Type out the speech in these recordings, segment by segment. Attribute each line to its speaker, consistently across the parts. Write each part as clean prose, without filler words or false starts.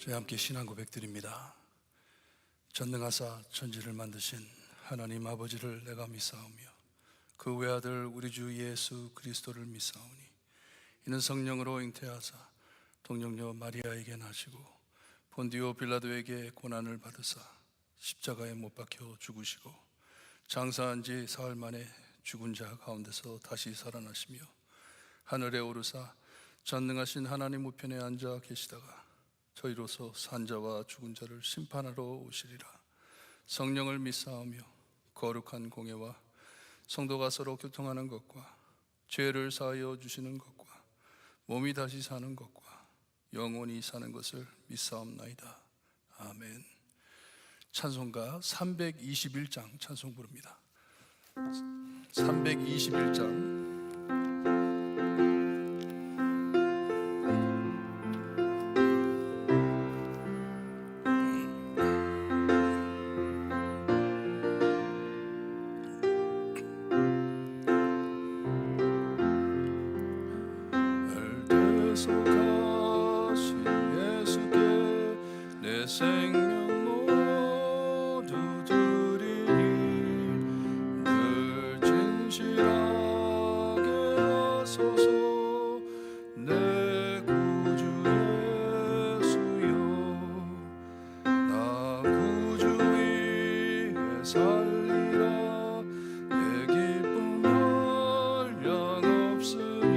Speaker 1: 저희 함께 신앙 고백드립니다. 전능하사 천지를 만드신 하나님 아버지를 내가 믿사오며 그 외아들 우리 주 예수 그리스도를 믿사오니 이는 성령으로 잉태하사 동정녀 마리아에게 나시고 본디오 빌라도에게 고난을 받으사 십자가에 못 박혀 죽으시고 장사한 지 사흘 만에 죽은 자 가운데서 다시 살아나시며 하늘에 오르사 전능하신 하나님 우편에 앉아 계시다가 저희로서 산자와 죽은 자를 심판하러 오시리라. 성령을 믿사오며 거룩한 공예와 성도가 서로 교통하는 것과 죄를 사하여 주시는 것과 몸이 다시 사는 것과 영원히 사는 것을 믿사옵나이다. 아멘. 찬송가 321장 찬송 부릅니다. 321장 소가신 예수께 내 생명 모두 드리니 늘 진실하게 하소서. 내 구주 예수여 나 구주 위에 살리라. 내 기쁨 한량 없으니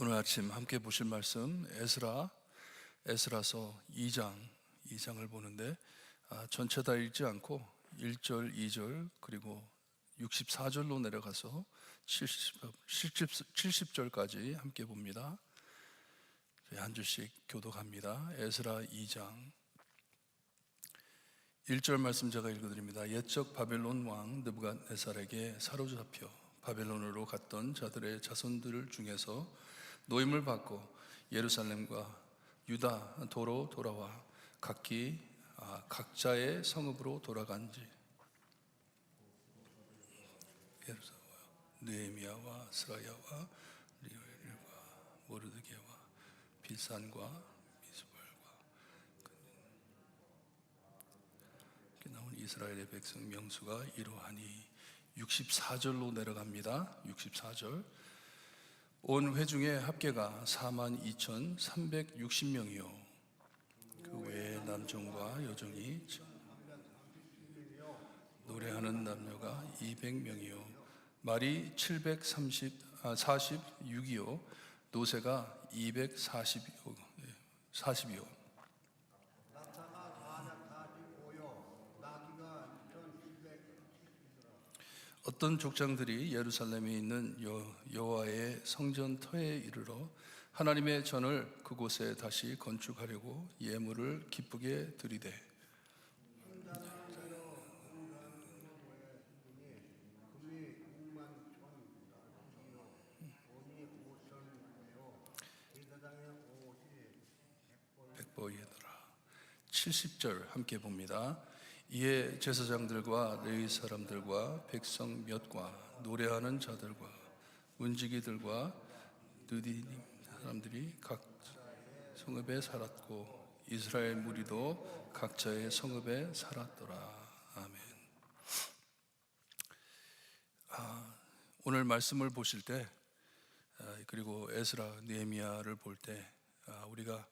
Speaker 1: 오늘 아침 함께 보실 말씀 에스라서 2장을 보는데 전체 다 읽지 않고 1절, 2절 그리고 64절로 내려가서 70절까지 함께 봅니다. 한 주씩 교독합니다. 에스라 2장 1절 말씀 제가 읽어드립니다. 옛적 바벨론 왕 느부갓네살에게 사로잡혀 바벨론으로 갔던 자들의 자손들 중에서 노임을 받고 예루살렘과 유다 도로 돌아와 각자의 성읍으로 돌아간지 느헤미야와 스라야와 리엘과 모르드게와 빌산과 미스발과 이렇게 나온 이스라엘의 백성 명수가 이러하니 64절로 내려갑니다. 64절 온 회중의 합계가 42,360명이요 그 외에 남종과 여종이 노래하는 남녀가 200명이요 말이 746이요 노새가 240이요 어떤 족장들이 예루살렘에 있는 여호와의 성전 터에 이르러 하나님의 전을 그곳에 다시 건축하려고 예물을 기쁘게 드리되 70절 함께 봅니다. 이에 제사장들과 레위 사람들과 백성 몇과 노래하는 자들과 문지기들과 느디님 사람들이 각 성읍에 살았고 이스라엘 무리도 각자의 성읍에 살았더라. 아멘. 오늘 말씀을 보실 때 그리고 에스라, 느헤미야를 볼 때 우리가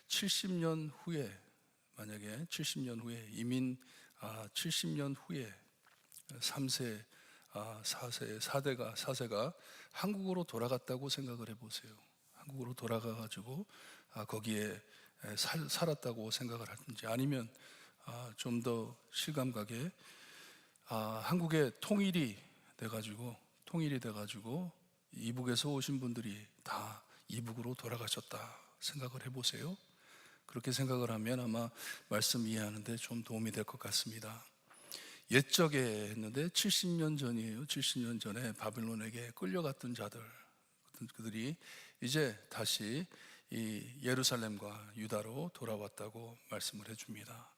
Speaker 1: 70년 후에, 만약에 70년 후에 이민 70년 후에 3세, 4세, 4세가 한국으로 돌아갔다고 생각을 해보세요. 한국으로 돌아가가지고 거기에 살았다고 생각을 하든지, 아니면 좀 더 실감가게 한국의 통일이 돼가지고 이북에서 오신 분들이 다 이북으로 돌아가셨다 생각을 해보세요. 그렇게 생각을 하면 아마 말씀 이해하는데 좀 도움이 될 것 같습니다. 옛적에 했는데 70년 전이에요. 70년 전에 바빌론에게 끌려갔던 자들, 그들이 이제 다시 이 예루살렘과 유다로 돌아왔다고 말씀을 해줍니다.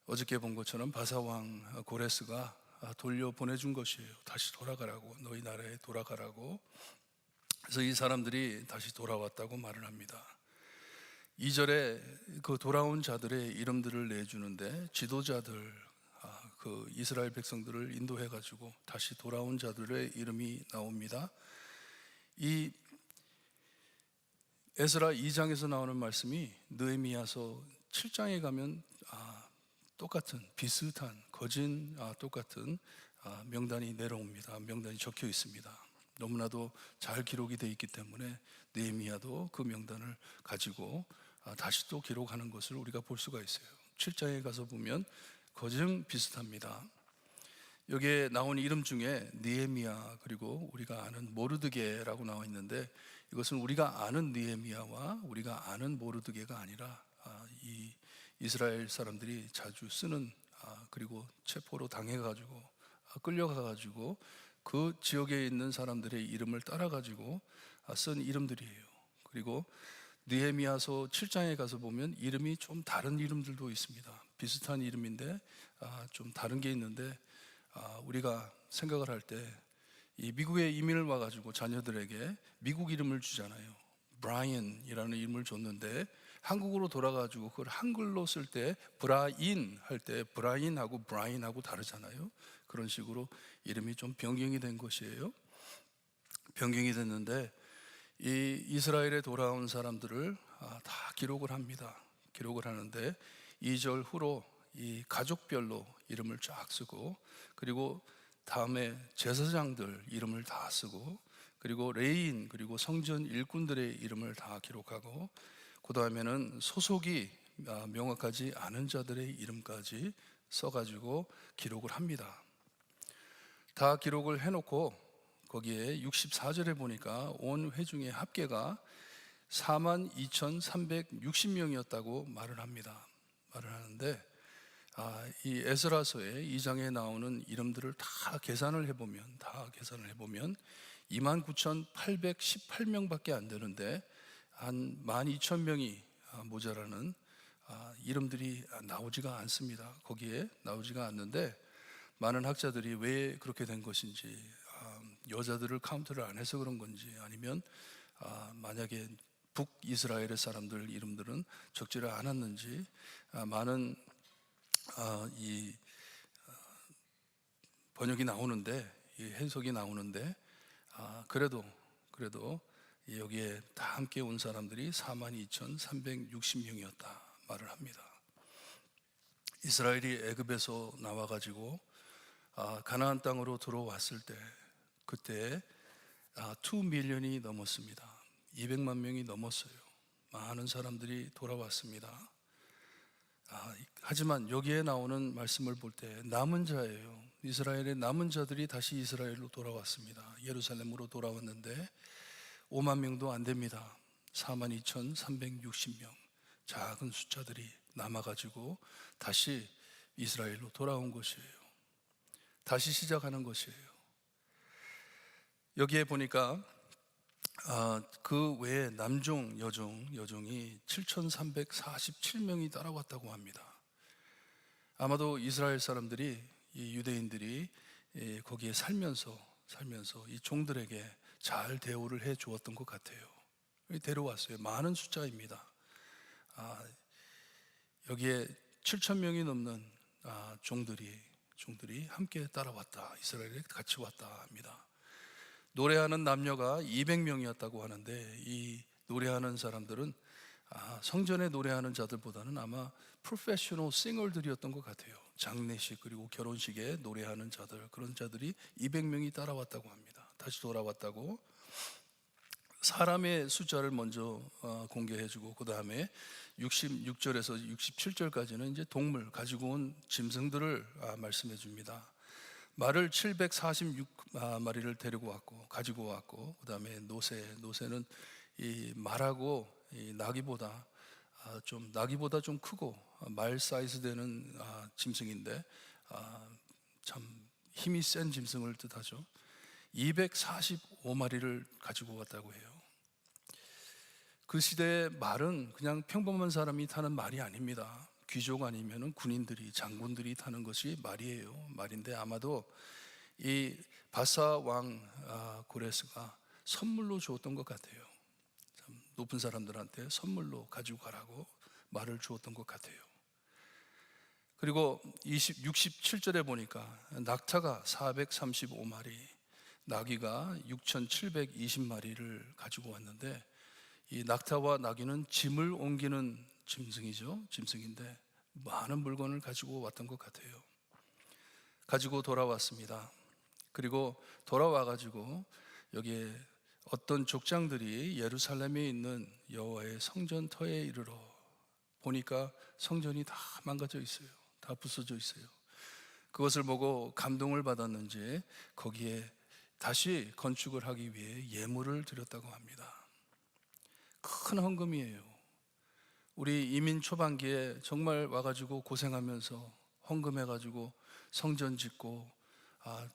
Speaker 1: 어저께 본 것처럼 바사왕 고레스가 돌려보내준 것이에요. 다시 돌아가라고, 너희 나라에 돌아가라고. 그래서 이 사람들이 다시 돌아왔다고 말을 합니다. 2절에 그 돌아온 자들의 이름들을 내주는데, 지도자들, 그 이스라엘 백성들을 인도해가지고 다시 돌아온 자들의 이름이 나옵니다. 이 에스라 2장에서 나오는 말씀이 느헤미야서 7장에 가면 똑같은, 비슷한, 거진 똑같은 명단이 내려옵니다. 명단이 적혀 있습니다. 너무나도 잘 기록이 되어 있기 때문에 느헤미야도 그 명단을 가지고 다시 또 기록하는 것을 우리가 볼 수가 있어요. 7장에 가서 보면 거진 비슷합니다. 여기에 나온 이름 중에 느헤미야, 그리고 우리가 아는 모르드게라고 나와 있는데, 이것은 우리가 아는 느헤미야와 우리가 아는 모르드게가 아니라 이 이스라엘 사람들이 자주 쓰는, 그리고 체포로 당해가지고 끌려가가지고 그 지역에 있는 사람들의 이름을 따라가지고 쓴 이름들이에요. 그리고 느헤미야서 7장에 가서 보면 이름이 좀 다른 이름들도 있습니다. 비슷한 이름인데 좀 다른 게 있는데, 우리가 생각을 할 때 이 미국에 이민을 와가지고 자녀들에게 미국 이름을 주잖아요. 브라이언이라는 이름을 줬는데 한국으로 돌아가지고 그걸 한글로 쓸 때 브라인 할 때 브라인하고 브라인하고 다르잖아요. 그런 식으로 이름이 좀 변경이 된 것이에요. 변경이 됐는데 이 이스라엘에 돌아온 사람들을 다 기록을 합니다. 기록을 하는데 2절 후로 이 가족별로 이름을 쫙 쓰고, 그리고 다음에 제사장들 이름을 다 쓰고, 그리고 레위인, 그리고 성전 일꾼들의 이름을 다 기록하고, 그 다음에는 소속이 명확하지 않은 자들의 이름까지 써가지고 기록을 합니다. 다 기록을 해놓고 거기에 64절에 보니까 온 회중의 합계가 42,360명이었다고 말을 합니다. 말을 하는데 이 에스라서의 2장에 나오는 이름들을 다 계산을 해보면 29,818명밖에 안 되는데 한 12,000명이 모자라는 이름들이 나오지가 않습니다. 거기에 나오지가 않는데, 많은 학자들이 왜 그렇게 된 것인지, 여자들을 카운트를 안 해서 그런 건지, 아니면 만약에 북이스라엘의 사람들 이름들은 적지를 않았는지, 많은 이 번역이 나오는데, 이 해석이 나오는데, 그래도 여기에 다 함께 온 사람들이 42,360명이었다 말을 합니다. 이스라엘이 애굽에서 나와가지고 가나안 땅으로 들어왔을 때, 그때 2밀리언이 넘었습니다. 200만 명이 넘었어요. 많은 사람들이 돌아왔습니다. 하지만 여기에 나오는 말씀을 볼 때 남은 자예요. 이스라엘의 남은 자들이 다시 이스라엘로 돌아왔습니다. 예루살렘으로 돌아왔는데 5만 명도 안 됩니다. 42,360명, 작은 숫자들이 남아가지고 다시 이스라엘로 돌아온 것이에요. 다시 시작하는 것이에요. 여기에 보니까 그 외에 남종, 여종이 7,347명이 따라왔다고 합니다. 아마도 이스라엘 사람들이, 이 유대인들이 거기에 살면서 이 종들에게 잘 대우를 해 주었던 것 같아요. 데려왔어요. 많은 숫자입니다. 여기에 7,000명이 넘는 종들이 함께 따라왔다. 이스라엘에 같이 왔다 합니다. 노래하는 남녀가 200명이었다고 하는데, 이 노래하는 사람들은 성전에 노래하는 자들보다는 아마 프로페셔널 싱어들이었던 것 같아요. 장례식 그리고 결혼식에 노래하는 자들, 그런 자들이 200명이 따라왔다고 합니다. 다시 돌아왔다고. 사람의 숫자를 먼저 공개해주고, 그 다음에 66절에서 67절까지는 이제 동물, 가지고 온 짐승들을 말씀해 줍니다. 말을 746마리를 가지고 왔고, 그 다음에 노새는 이 말하고 이 나귀보다 좀 크고 말 사이즈 되는 짐승인데, 참 힘이 센 짐승을 뜻하죠. 245마리를 가지고 왔다고 해요. 그 시대의 말은 그냥 평범한 사람이 타는 말이 아닙니다. 귀족 아니면 군인들이, 장군들이 타는 것이 말인데, 아마도 이 바사 왕 고레스가 선물로 주었던 것 같아요. 참 높은 사람들한테 선물로 가지고 가라고 말을 주었던 것 같아요. 그리고 67절에 보니까 낙타가 435마리, 나귀가 6,720마리를 가지고 왔는데, 이 낙타와 나귀는 짐을 옮기는 짐승인데 많은 물건을 가지고 왔던 것 같아요. 가지고 돌아왔습니다. 그리고 돌아와가지고 여기에 어떤 족장들이 예루살렘에 있는 여호와의 성전 터에 이르러 보니까 성전이 다 망가져 있어요. 다 부서져 있어요. 그것을 보고 감동을 받았는지 거기에 다시 건축을 하기 위해 예물을 드렸다고 합니다. 큰 헌금이에요. 우리 이민 초반기에 정말 와가지고 고생하면서 헌금해가지고 성전 짓고,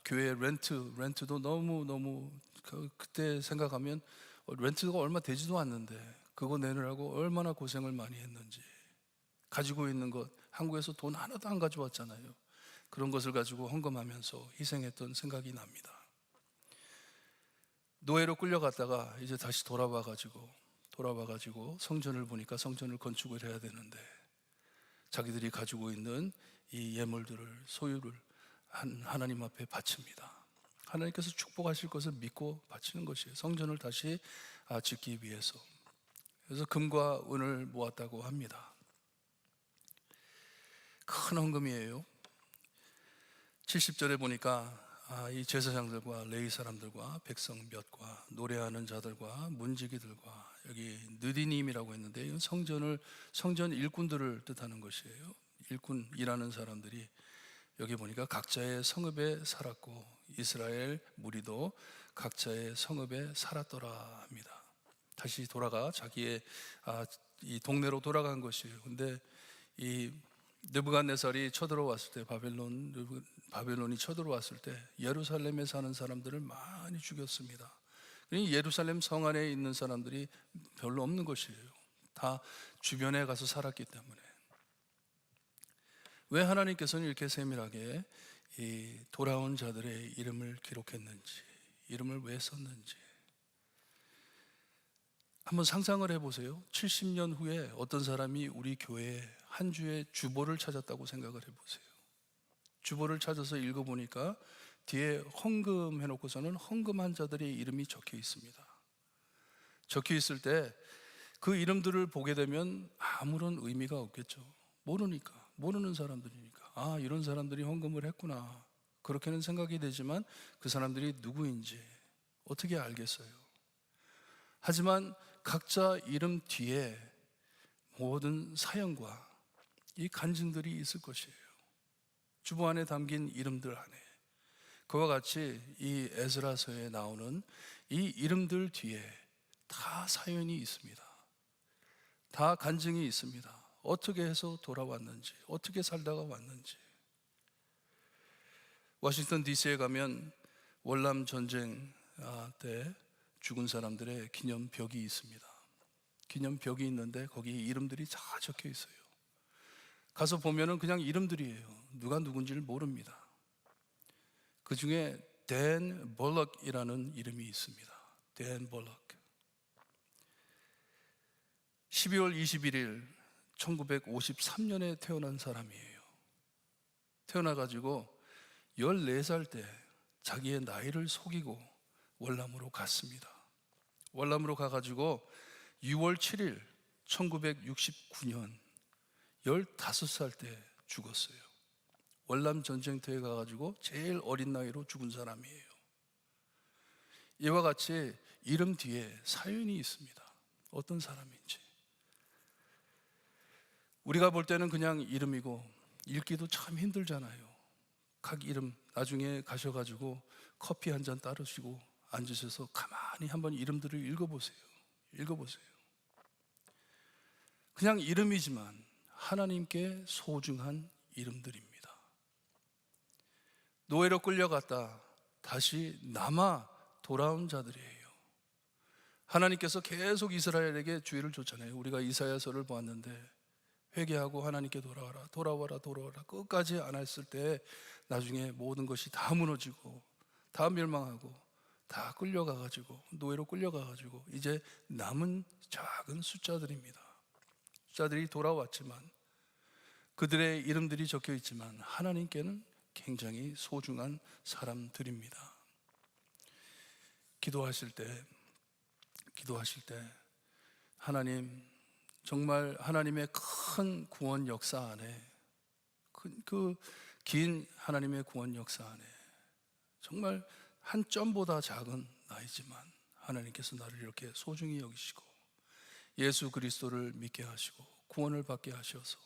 Speaker 1: 교회 렌트도 너무 그때 생각하면 렌트가 얼마 되지도 않는데 그거 내느라고 얼마나 고생을 많이 했는지. 가지고 있는 것, 한국에서 돈 하나도 안 가져왔잖아요. 그런 것을 가지고 헌금하면서 희생했던 생각이 납니다. 노예로 끌려갔다가 이제 다시 돌아와가지고 성전을 보니까 성전을 건축을 해야 되는데, 자기들이 가지고 있는 이 예물들을, 소유를 하나님 앞에 바칩니다. 하나님께서 축복하실 것을 믿고 바치는 것이에요. 성전을 다시 짓기 위해서. 그래서 금과 은을 모았다고 합니다. 큰 헌금이에요. 70절에 보니까 이 제사장들과 레위 사람들과 백성 몇과 노래하는 자들과 문지기들과, 여기 느디님이라고 했는데 이건 성전 일꾼들을 뜻하는 것이에요. 일꾼이라는 사람들이 여기 보니까 각자의 성읍에 살았고 이스라엘 무리도 각자의 성읍에 살았더라 합니다. 다시 돌아가 자기의 이 동네로 돌아간 것이에요. 근데 이 느부갓네살이 쳐들어왔을 때, 바벨론이 쳐들어왔을 때 예루살렘에 사는 사람들을 많이 죽였습니다. 예루살렘 성 안에 있는 사람들이 별로 없는 것이에요. 다 주변에 가서 살았기 때문에. 왜 하나님께서는 이렇게 세밀하게 이 돌아온 자들의 이름을 기록했는지, 이름을 왜 썼는지 한번 상상을 해보세요. 70년 후에 어떤 사람이 우리 교회에 한 주의 주보를 찾았다고 생각을 해보세요. 주보를 찾아서 읽어보니까 뒤에 헌금 해놓고서는 헌금한 자들의 이름이 적혀 있습니다. 적혀 있을 때 그 이름들을 보게 되면 아무런 의미가 없겠죠. 모르는 사람들이니까, 이런 사람들이 헌금을 했구나, 그렇게는 생각이 되지만 그 사람들이 누구인지 어떻게 알겠어요? 하지만 각자 이름 뒤에 모든 사연과 이 간증들이 있을 것이에요. 주보 안에 담긴 이름들 안에. 그와 같이 이 에스라서에 나오는 이 이름들 뒤에 다 사연이 있습니다. 다 간증이 있습니다. 어떻게 해서 돌아왔는지, 어떻게 살다가 왔는지. 워싱턴 DC에 가면 월남 전쟁 때 죽은 사람들의 기념벽이 있습니다. 기념벽이 있는데 거기 이름들이 다 적혀 있어요. 가서 보면은 그냥 이름들이에요. 누가 누군지를 모릅니다. 그 중에 댄 볼럭이라는 이름이 있습니다. 댄 볼럭. 12월 21일 1953년에 태어난 사람이에요. 태어나가지고 14살 때 자기의 나이를 속이고 월남으로 갔습니다. 월남으로 가가지고 6월 7일 1969년 15살 때 죽었어요. 월남 전쟁터에 가가지고 제일 어린 나이로 죽은 사람이에요. 이와 같이 이름 뒤에 사연이 있습니다. 어떤 사람인지. 우리가 볼 때는 그냥 이름이고 읽기도 참 힘들잖아요. 각 이름 나중에 가셔가지고 커피 한 잔 따르시고 앉으셔서 가만히 한번 이름들을 읽어보세요. 그냥 이름이지만 하나님께 소중한 이름들입니다. 노예로 끌려갔다 다시 남아 돌아온 자들이에요. 하나님께서 계속 이스라엘에게 주의를 줬잖아요. 우리가 이사야서를 보았는데 회개하고 하나님께 돌아와라 끝까지 안 했을 때 나중에 모든 것이 다 무너지고 다 멸망하고 다 끌려가가지고 노예로 끌려가가지고 이제 남은 작은 숫자들입니다. 숫자들이 돌아왔지만 그들의 이름들이 적혀 있지만 하나님께는 굉장히 소중한 사람들입니다. 기도하실 때 하나님, 정말 하나님의 큰 구원 역사 안에 그 긴 하나님의 구원 역사 안에 정말 한 점보다 작은 나이지만 하나님께서 나를 이렇게 소중히 여기시고 예수 그리스도를 믿게 하시고 구원을 받게 하셔서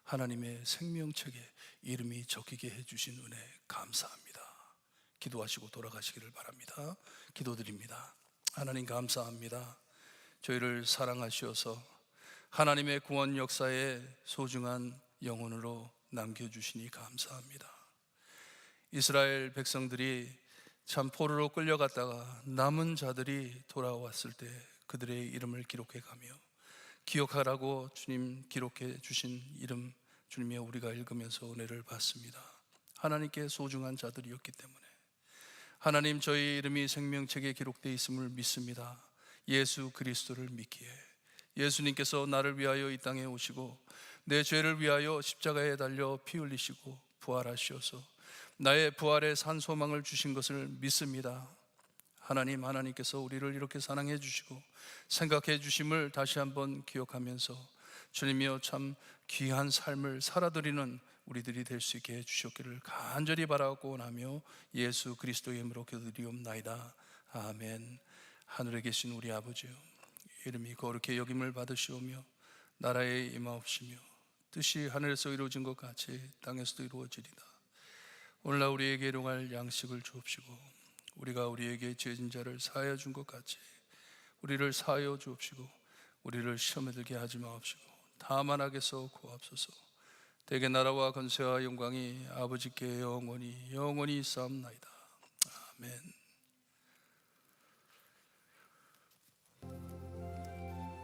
Speaker 1: 하나님의 생명책에 이름이 적히게 해주신 은혜 감사합니다. 기도하시고 돌아가시기를 바랍니다. 기도드립니다. 하나님 감사합니다. 저희를 사랑하셔서 하나님의 구원 역사에 소중한 영혼으로 남겨주시니 감사합니다. 이스라엘 백성들이 참 포로로 끌려갔다가 남은 자들이 돌아왔을 때 그들의 이름을 기록해 가며 기억하라고 주님 기록해 주신 이름 주님의 우리가 읽으면서 은혜를 받습니다. 하나님께 소중한 자들이었기 때문에 하나님, 저희 이름이 생명책에 기록되어 있음을 믿습니다. 예수 그리스도를 믿기에 예수님께서 나를 위하여 이 땅에 오시고 내 죄를 위하여 십자가에 달려 피 흘리시고 부활하셔서 나의 부활의 산 소망을 주신 것을 믿습니다. 하나님께서 우리를 이렇게 사랑해 주시고 생각해 주심을 다시 한번 기억하면서 주님이여 참 귀한 삶을 살아드리는 우리들이 될 수 있게 해주셨기를 간절히 바라고 나며 예수 그리스도의 이름으로 기도드리옵나이다. 아멘. 하늘에 계신 우리 아버지여, 이름이 거룩히 여김을 받으시오며 나라에 임하옵시며 뜻이 하늘에서 이루어진 것 같이 땅에서도 이루어지리다. 오늘날 우리에게 일용할 양식을 주옵시고 우리가 우리에게 죄진 자를 사하여 준 것 같이 우리를 사하여 주옵시고 우리를 시험에 들게 하지 마옵시고 다만 악에서 구하옵소서. 대개 나라와 권세와 영광이 아버지께 영원히 있사옵나이다. 아멘.